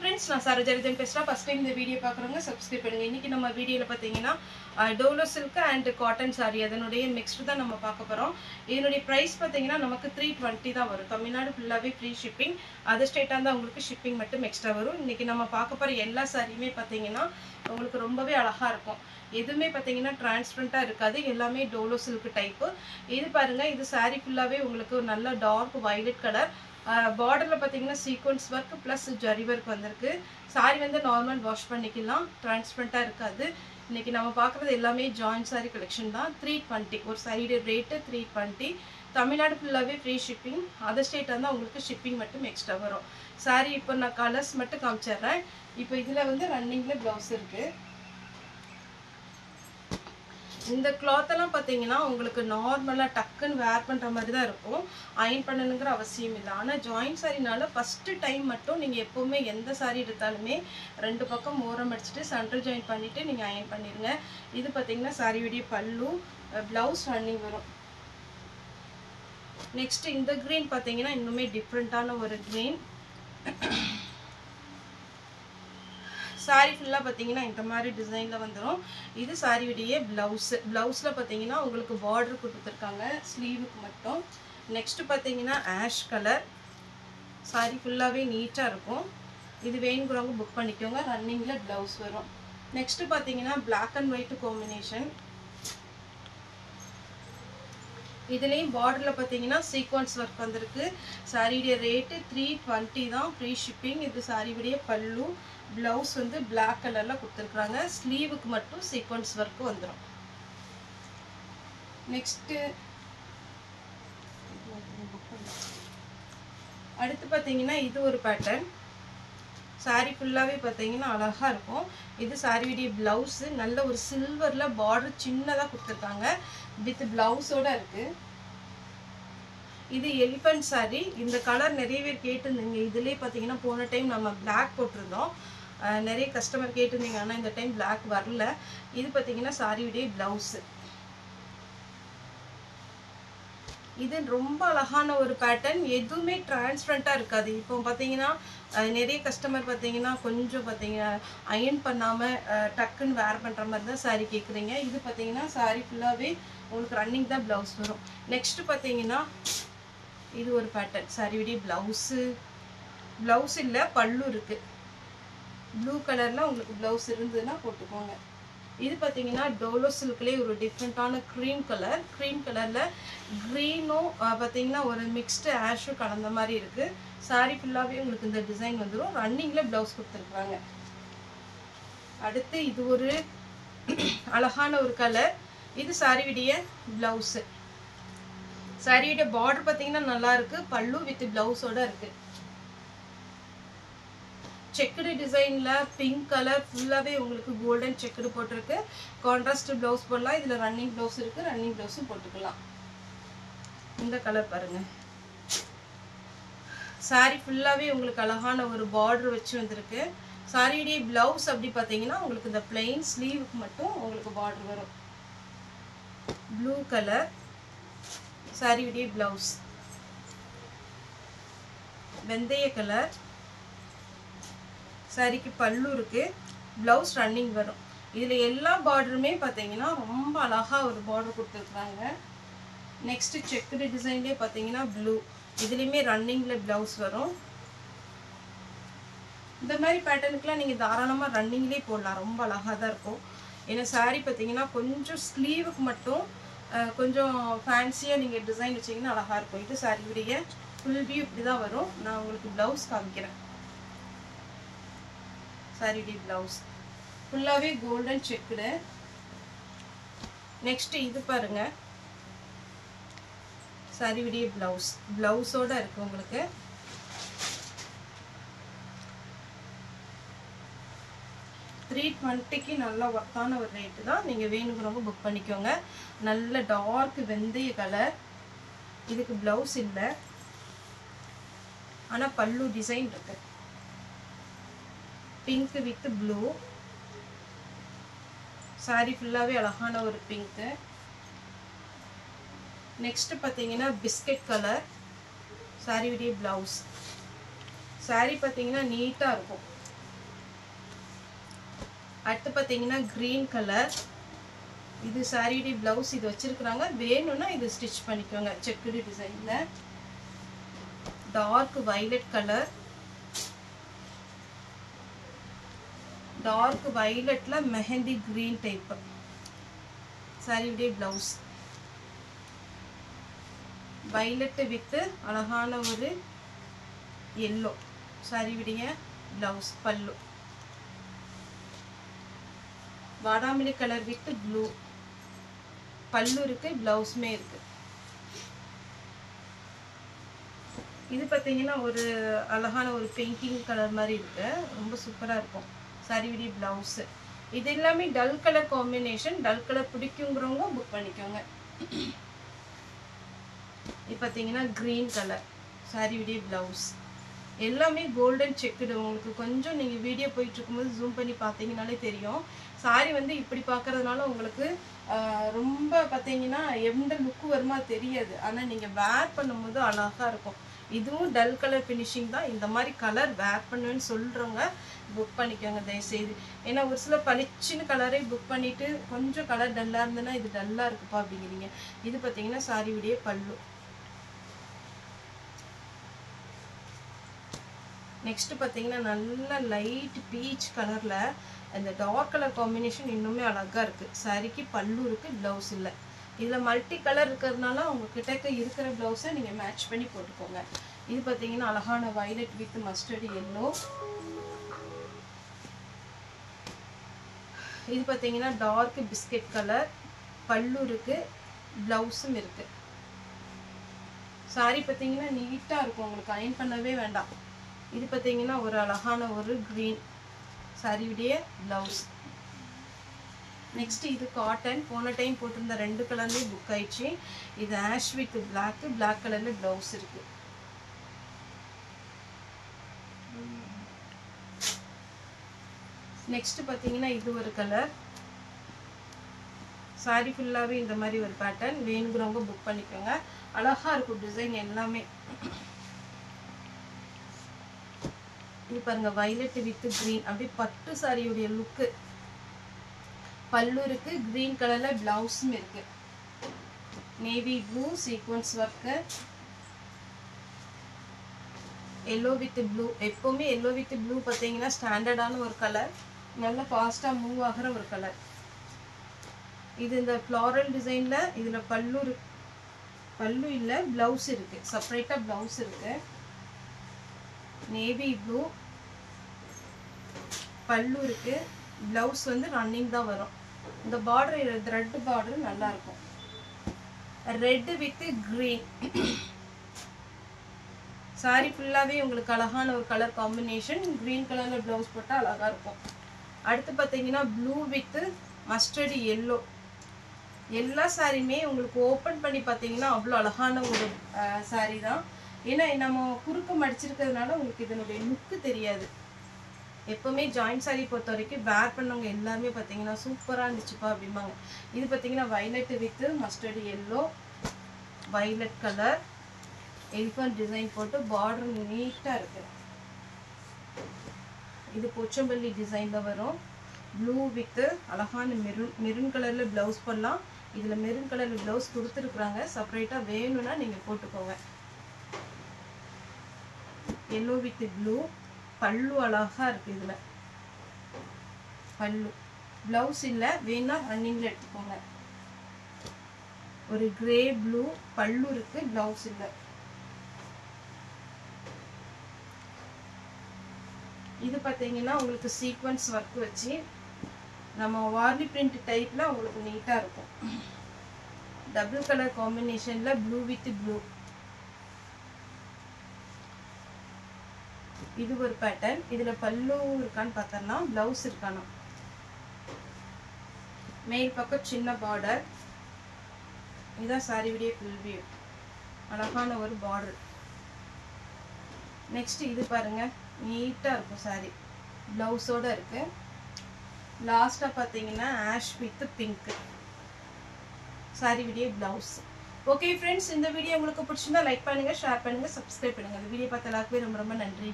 friends, நான் சரோஜரிதன் பேசுறேன். First time இந்த வீடியோ பார்க்குறவங்க சப்ஸ்கிரைப் பண்ணுங்க. இன்னைக்கு நம்ம வீடியோல பார்த்தீங்கன்னா Dolo silk and cotton sorry அதனுடைய மிக்ஸ்டு தான் நம்ம பார்க்க போறோம். இதனுடைய பிரைஸ் பார்த்தீங்கன்னா நமக்கு 320 தான் வரும். தமிழ்நாடு ஃபுல்லாவே ஃப்ரீ ஷிப்பிங். அதர் ஸ்டேட்டா இருந்தா உங்களுக்கு ஷிப்பிங் மட்டும் எக்ஸ்ட்ரா வரும். இன்னைக்கு நம்ம பார்க்க போற எல்லா சாரியுமே பார்த்தீங்கன்னா உங்களுக்கு ரொம்பவே அழகா இருக்கும். எதுவுமே பார்த்தீங்கன்னா டிரான்ஸ்பரண்டா இருக்காது. எல்லாமே டோலோ சில்க் டைப். இது பாருங்க, இது சாரி ஃபுல்லாவே உங்களுக்கு ஒரு நல்ல டார்க் வயலட் கலர். பார்டர்ல பார்த்தீங்கன்னா sequins work plus zari work வந்திருக்கு. சாரி வந்து நார்மல் வாஷ் பண்ணிக்கலாம், டிரான்ஸ்பரண்டா இருக்காது. இன்னைக்கு நம்ம பார்க்குறது எல்லாமே ஜாயின்ட் சாரி கலெக்ஷன் தான். 320 ஒரு சைடு ரேட்டு 320. தமிழ்நாடு ஃபுல்லாகவே ஃப்ரீ ஷிப்பிங். அதர் ஸ்டேட்டாக இருந்தால் உங்களுக்கு ஷிப்பிங் மட்டும் எக்ஸ்ட்ரா வரும். சாரி இப்போ நான் கலர்ஸ் மட்டும் காமிச்சிடுறேன். இப்போ இதில் வந்து ரன்னிங்கில் ப்ளவுஸ் இருக்குது. இந்த கிளாத் எல்லாம் பார்த்தீங்கன்னா உங்களுக்கு நார்மலாக டக்குன்னு வேர் பண்ணுற மாதிரி தான் இருக்கும். அயன் பண்ணணுங்கிற அவசியம் இல்லை. ஆனால் ஜாயின்ட் சாரினால ஃபஸ்ட்டு டைம் மட்டும் நீங்கள் எப்போவுமே எந்த சாரி எடுத்தாலுமே 2 பக்கம் ஓரம் அடிச்சுட்டு சென்டர் ஜாயின் பண்ணிவிட்டு நீங்கள் அயன் பண்ணிடுங்க. இது பார்த்தீங்கன்னா சாரியுடைய பல்லு, ப்ளவுஸ் ரன்னிங் வரும். நெக்ஸ்ட் இந்த க்ரீன் பார்த்தீங்கன்னா இன்னுமே டிஃப்ரெண்ட்டான ஒரு க்ரீன். சாரி ஃபுல்லாக பார்த்தீங்கன்னா இந்த மாதிரி டிசைனில் வந்துடும். இது சாரியுடைய ப்ளவுஸில் பார்த்தீங்கன்னா உங்களுக்கு பார்டர் கொடுத்துருக்காங்க ஸ்லீவுக்கு மட்டும். நெக்ஸ்ட் பார்த்தீங்கன்னா ஆஷ் கலர். சாரி ஃபுல்லாகவே நீட்டாக இருக்கும். இது வேணுங்கிறவங்க புக் பண்ணிக்கோங்க. ரன்னிங்கில் ப்ளவுஸ் வரும். நெக்ஸ்ட் பார்த்தீங்கன்னா பிளாக் அண்ட் ஒயிட் காம்பினேஷன். இதுலேயும் பார்டரில் பார்த்தீங்கன்னா சீக்வன்ஸ் ஒர்க் வந்திருக்கு. சாரியுடைய ரேட்டு 320 தான், ஃப்ரீ ஷிப்பிங். இது சாரியுடைய பல்லு, ப்ளவுஸ் வந்து பிளாக் கலரில் கொடுத்துருக்குறாங்க. ஸ்லீவுக்கு மட்டும் சீக்வன்ஸ் ஒர்க்கு வந்துடும். நெக்ஸ்ட்டு அடுத்து பார்த்தீங்கன்னா இது ஒரு பேட்டர்ன். சாரி ஃபுல்லாகவே பார்த்தீங்கன்னா அழகாக இருக்கும். இது சாரியுடைய ப்ளவுஸு நல்ல ஒரு சில்வரில் பார்டர் சின்னதாக கொடுத்துருக்காங்க. வித் ப்ளவுஸோடு இருக்குது. இது எலிஃபண்ட் சாரி. இந்த கலர் நிறைய பேர் கேட்டிருந்தீங்க. இதுலேயே பார்த்தீங்கன்னா போன டைம் நம்ம பிளாக் போட்டிருந்தோம். நிறைய கஸ்டமர் கேட்டிருந்தீங்க, ஆனால் இந்த டைம் பிளாக் வரல. இது பார்த்தீங்கன்னா சாரியுடைய ப்ளவுஸு. இது ரொம்ப அழகான ஒரு பேட்டர்ன். எதுவுமே டிரான்ஸ்பரண்ட்டாக இருக்காது. இப்போ பார்த்தீங்கன்னா நிறைய கஸ்டமர் பார்த்தீங்கன்னா கொஞ்சம் பார்த்தீங்கன்னா அயன் பண்ணாமல் டக்குன்னு வேர் பண்ணுற மாதிரி தான் சாரி கேட்குறீங்க. இது பார்த்தீங்கன்னா சாரி ஃபுல்லாகவே உங்களுக்கு ரன்னிங் தான் ப்ளவுஸ் வரும். நெக்ஸ்ட்டு பார்த்தீங்கன்னா இது ஒரு பேட்டர்ன். சாரியுடைய ப்ளவுஸ் இல்லை, பல்லு இருக்குது. ப்ளூ கலரில் உங்களுக்கு ப்ளவுஸ் இருந்ததுன்னா போட்டுக்கோங்க. இது பார்த்தீங்கன்னா டோலோ சில்க்லேயே ஒரு டிஃப்ரெண்ட்டான க்ரீம் கலரில் க்ரீனும் பார்த்தீங்கன்னா ஒரு மிக்ஸ்டு ஆஷும் கலந்த மாதிரி இருக்குது. சாரி ஃபுல்லாகவே உங்களுக்கு இந்த டிசைன் வந்துடும். ரன்னிங்கில் ப்ளவுஸ் கொடுத்துருக்குறாங்க. அடுத்து இது ஒரு அழகான ஒரு கலர். இது சாரியுடைய ப்ளவுஸு. சாரியுடைய பார்டர் பார்த்தீங்கன்னா நல்லா இருக்குது. பல்லு வித் ப்ளவுஸோட இருக்குது. செக்குடு டிசைனில் பிங்க் கலர் ஃபுல்லாகவே உங்களுக்கு கோல்டன் செக்குடு போட்டிருக்கு. கான்ட்ராஸ்ட் ப்ளவுஸ் போடலாம். இதில் ரன்னிங் ப்ளவுஸ் இருக்குது. ரன்னிங் ப்ளவுஸும் போட்டுக்கலாம். இந்த கலர் பாருங்கள். சாரி ஃபுல்லாகவே உங்களுக்கு அழகான ஒரு பார்டர் வச்சு வந்திருக்கு. சாரியுடைய ப்ளவுஸ் அப்படி பார்த்தீங்கன்னா உங்களுக்கு இந்த பிளெயின் ஸ்லீவுக்கு மட்டும் உங்களுக்கு பார்டர் வரும். ப்ளூ கலர் சாரியுடைய ப்ளவுஸ். வெந்தய கலர் சாரிக்கு பல்லு இருக்கு. ப்ளவுஸ் ரன்னிங் வரும். இதில் எல்லா பார்டருமே பார்த்தீங்கன்னா ரொம்ப அழகாக ஒரு பார்டர் கொடுத்துருக்குறாங்க. நெக்ஸ்ட்டு செக்குடு டிசைன்லேயே பார்த்தீங்கன்னா ப்ளூ. இதுலேயுமே ரன்னிங்கில் ப்ளவுஸ் வரும். இந்த மாதிரி பேட்டர்னுக்குலாம் நீங்கள் தாராளமாக ரன்னிங்லேயே போடலாம். ரொம்ப அழகாக தான் இருக்கும். ஏன்னா சாரி பார்த்தீங்கன்னா கொஞ்சம் ஸ்லீவுக்கு மட்டும் கொஞ்சம் ஃபேன்சியாக நீங்கள் டிசைன் வச்சிங்கன்னா அழகாக இருக்கும். இது சாரியுடைய ஃபுல் வியூ இப்படி தான் வரும். நான் உங்களுக்கு ப்ளவுஸ் காமிக்கிறேன். சாரியுடைய ப்ளவுஸ் ஃபுல்லாகவே கோல்டன் செக்குடு. நெக்ஸ்ட்டு இது பாருங்க, சாரியுடைய ப்ளவுஸோட இருக்கு உங்களுக்கு. $320 நல்ல ஒர்த்தான ஒரு ரேட்டு தான். நீங்கள் வேணுங்கிறவங்க புக் பண்ணிக்கோங்க. நல்ல டார்க் வெந்தய கலர். இதுக்கு ப்ளவுஸ் இல்லை, ஆனால் பல்லு டிசைன் இருக்கு. Pink with blue. சாரி ஃபுல்லாகவே அழகான ஒரு பிங்க்கு. நெக்ஸ்ட் பார்த்தீங்கன்னா பிஸ்கட் கலர் சாரியுடைய ப்ளவுஸ். சாரி பார்த்தீங்கன்னா நீட்டாக இருக்கும். அடுத்து பார்த்தீங்கன்னா green கலர். இது சாரியுடைய பிளவுஸ் இது வச்சிருக்காங்க. வேணும்னா இது ஸ்டிச் பண்ணிக்கோங்க செக்குடு டிசைன்ல. Dark violet colour. டார்க் violetல மெஹந்தி green டைப். சாரியுடைய பிளவுஸ் violet வித் அழகான ஒரு yellow. சாரியுடைய பிளவுஸ் பல்லு. வாடாமல்லி கலர் வித் ப்ளூ. பல்லு இருக்கு, பிளவுஸ்மே இருக்கு. இது பார்த்தீங்கன்னா ஒரு அழகான ஒரு பெயிண்டிங் கலர் மாதிரி இருக்கு. ரொம்ப சூப்பரா இருக்கும் சாரியுடைய பிளவுஸ். இது எல்லாமே dull colour combination. Dull colour பிடிக்குங்கிறவங்க புக் பண்ணிக்கோங்க. இது பார்த்தீங்கன்னா கிரீன் கலர் சாரியுடைய பிளவுஸ். எல்லாமே கோல்டன் செக்குடு. உங்களுக்கு கொஞ்சம் நீங்கள் வீடியோ போயிட்டு இருக்கும்போது ஜூம் பண்ணி பார்த்தீங்கன்னாலே தெரியும். சாரி வந்து இப்படி பார்க்கறதுனால உங்களுக்கு ரொம்ப பார்த்தீங்கன்னா எந்த லுக்கு வருமா தெரியாது. ஆனால் நீங்கள் வேர் பண்ணும்போது அழகாக இருக்கும். இதுவும் டல் கலர் ஃபினிஷிங் தான். இந்த மாதிரி கலர் வேர் பண்ணுவேன்னு சொல்கிறவங்க புக் பண்ணிக்கோங்க தயவுசெய்து. ஏன்னா ஒரு சில பளிச்சுன்னு கலரே புக் பண்ணிவிட்டு கொஞ்சம் கலர் டல்லாக இருந்ததுன்னா இது டல்லாக இருக்குப்பா அப்படிங்கிறீங்க. இது பார்த்தீங்கன்னா சாரியுடைய பல்லு. நெக்ஸ்ட் பார்த்தீங்கன்னா நல்ல லைட் பீச் கலர்ல அந்த டார்க் கலர் காம்பினேஷன் இன்னுமே அழகா இருக்கு. சாரிக்கு பல்லு இருக்கு, பிளவுஸ் இல்லை. இதில் மல்டி கலர் இருக்கிறதுனால உங்ககிட்ட இருக்கிற பிளவுஸை நீங்கள் மேட்ச் பண்ணி போட்டுக்கோங்க. இது பார்த்தீங்கன்னா அழகான violet வித் மஸ்டர்ட் எல்லோ. இது பார்த்தீங்கன்னா டார்க் பிஸ்கட் கலர். பல்லு இருக்கு, பிளவுஸும் இருக்கு. சாரி பார்த்தீங்கன்னா நீட்டாக இருக்கும், உங்களுக்கு அயன் பண்ணவே வேண்டாம். இது பார்த்தீங்கன்னா ஒரு அழகான ஒரு கிரீன் சாரியுடைய பிளவுஸ். நெக்ஸ்ட் இது காட்டன். போன டைம் போட்டிருந்த 2 கலர்லேயும் புக் ஆயிடுச்சு. இது ஆஷ் வித் பிளாக். பிளாக் கலர்ல பிளவுஸ் இருக்கு. நெக்ஸ்ட் பார்த்தீங்கன்னா இது ஒரு கலர். சாரி ஃபுல்லாகவே இந்த மாதிரி ஒரு பேட்டர்ன். வேணுங்கிறவங்க புக் பண்ணிக்கோங்க. அழகா இருக்கும் டிசைன் எல்லாமே. இது பாருங்க violet வித் green. அப்படியே பட்டு சாரியுடைய லுக்கு. பல்லு இருக்கு, கிரீன் கலர்ல பிளவுஸும் இருக்கு. Navy blue sequence work. Yellow with blue. எப்பவுமே எல்லோ வித் ப்ளூ பார்த்தீங்கன்னா ஸ்டாண்டர்டான ஒரு கலர். நல்ல ஃபாஸ்டா மூவ் ஆகிற ஒரு கலர். இது இந்த ஃப்ளாரல் டிசைன்ல இதுல பல்லு இல்ல, பிளவுஸ் இருக்கு. செப்பரேட்டா பிளவுஸ் இருக்கு. Navy blue. பல்லு இருக்கு, பிளவுஸ் வந்து ரன்னிங் தான் வரும். இந்த பார்டர் த்ரெட் பார்டர் நல்லா இருக்கும். Red with green. சாரி ஃபுல்லாவே உங்களுக்கு அழகான ஒரு கலர் காம்பினேஷன். கிரீன் கலர்ல பிளவுஸ் போட்டா அழகா இருக்கும். அடுத்து பார்த்தீங்கன்னா ப்ளூ வித் மஸ்டர்ட் எல்லோ. எல்லா சாரியுமே உங்களுக்கு ஓப்பன் பண்ணி பார்த்தீங்கன்னா அவ்வளோ அழகான ஒரு சாரி தான். ஏன்னா நம்ம குறுக்கு மடிச்சிருக்கிறதுனால உங்களுக்கு இதனுடைய லுக்கு தெரியாது. எப்பவுமே ஜாயிண்ட் சாரி பொறுத்த வரைக்கும் வேர் பண்ணவங்க எல்லாருமே பார்த்தீங்கன்னா சூப்பராக இருந்துச்சுப்பா அப்படிம்பாங்க. இது பார்த்தீங்கன்னா violet with mustard yellow. violet colour elephant design போட்டு பார்டர் நீட்டாக இருக்கு. இது போச்சம்பள்ளி டிசைன்ல வரும். ப்ளூ வித் அழகான மெரூன் கலர்ல பிளவுஸ் பண்ணலாம். இதுல மெரூன் கலர்ல பிளவுஸ் கொடுத்துருக்குறாங்க. செப்பரேட்டா வேணும்னா நீங்க போட்டுக்கோங்க. Yellow with blue. பல்லு அழகா இருக்கு. இதுல பல்லு, பிளவுஸ் இல்ல, வேணா ரன்னிங்ல எடுத்துக்கோங்க. ஒரு கிரே ப்ளூ. பல்லு இருக்கு, பிளவுஸ் இல்ல. இது பார்த்தீங்கன்னா உங்களுக்கு சீக்வன்ஸ் ஒர்க் வச்சு நம்ம வார்லி பிரிண்ட் டைப்ல உங்களுக்கு நீட்டா இருக்கும். டபுள் கலர் காம்பினேஷன்ல ப்ளூ வித் ப்ளூ. இது ஒரு பேட்டர்ன். இதுல பல்லு இருக்கான்னு பார்த்தோம்னா பிளவுஸ் இருக்கானா. மேல் பக்கம் சின்ன பார்டர். இதான் சாரி விடிய ஃபுல் வியூ. அழகான ஒரு பார்டர். நெக்ஸ்ட் இது பாருங்க, நீட்டா இருக்கும் சாரி. பிளவுஸோட இருக்கு. லாஸ்டா பார்த்தீங்கன்னா ஆஷ் வித் பிங்க் சாரி விடிய பிளவுஸ். ஓகே ஃப்ரெண்ட்ஸ், இந்த வீடியோ உங்களுக்கு பிடிச்சிருந்தா லைக் பண்ணுங்க, ஷேர் பண்ணுங்க, சப்ஸ்கிரைப் பண்ணுங்க. இந்த வீடியோ பார்த்த எல்லாருக்குமே ரொம்ப ரொம்ப நன்றி.